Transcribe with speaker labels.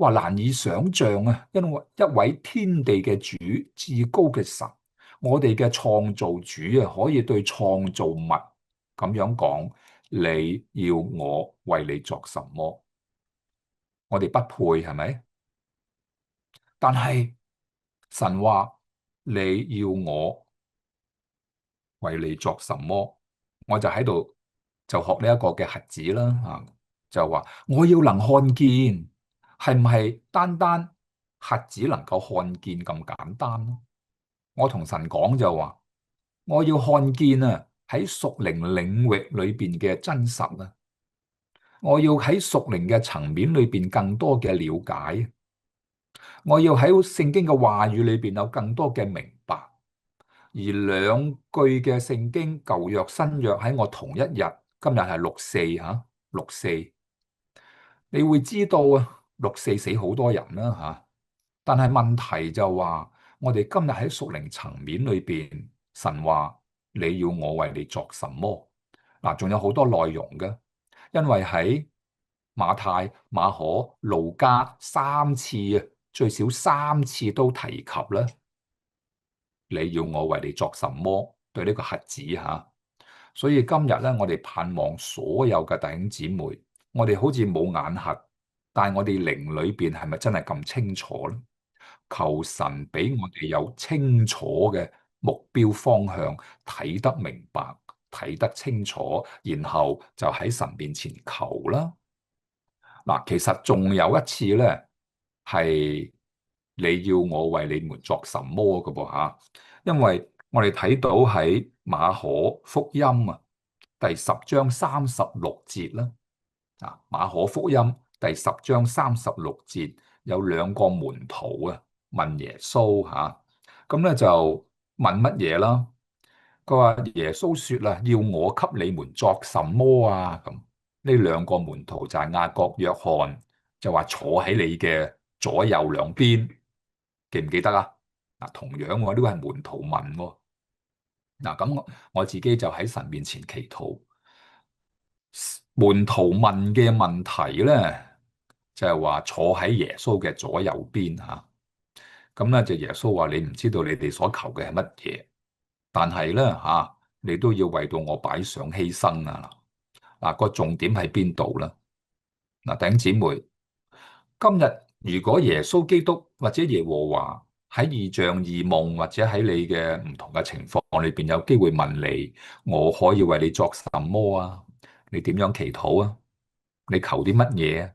Speaker 1: 話難以想象啊！因為一位天地嘅主，至高嘅神，我哋嘅創造主啊，可以對創造物咁樣講：你要我為你作什麼？我哋不配，係咪？但係神話你要我為你作什麼？我就喺度就學呢一個嘅瞎子啦，就話我要能看見，係唔係單單瞎子能夠看見咁簡單呢？我同神講就話，我要看見啊喺屬靈領域裏邊嘅真實啊，我要喺屬靈嘅層面裏邊更多嘅了解，我要喺聖經嘅話語裏邊有更多嘅明白。而兩句嘅聖經舊約新約喺我同一日，今日係六四六四，你會知道啊，六四死好多人啦但係問題就話，我哋今日喺屬靈層面裏邊，神話你要我為你作什麼？嗱，仲有好多內容嘅，因為喺馬太、馬可、路加三次啊，最少三次都提及咧。你要我為你作什麼？對呢個瞎子所以今日咧，我哋盼望所有嘅弟兄姊妹，我哋好似冇眼瞎，但係我哋靈裏邊係咪真係咁清楚咧？求神俾我哋有清楚嘅目標方向，睇得明白，睇得清楚，然後就喺神面前求啦。嗱，其實仲有一次咧，係你要我為你們作什麼嘅噃因為我哋睇到喺馬可福音第十章36節啦，馬可福音第十章36節有兩個門徒問耶穌咁咧就問乜嘢啦？佢話耶穌說啦，要我給你們作什麼啊？咁呢兩個門徒就係雅各、約翰，就話坐喺你嘅左右兩邊，記唔記得啊？同樣喎，呢個係門徒問喎。咁我自己就喺神面前祈禱。門徒問嘅問題咧，就係話坐喺耶穌嘅左右邊咁咧就耶穌話你唔知道你哋所求嘅係乜嘢，但係咧你都要為到我擺上犧牲個重點喺邊度咧？弟兄姊妹，今日如果耶穌基督或者耶和華喺異象、異夢或者喺你嘅唔同嘅情況裏邊有機會問你，我可以為你作什麼啊？你點樣祈禱啊？你求啲乜嘢啊？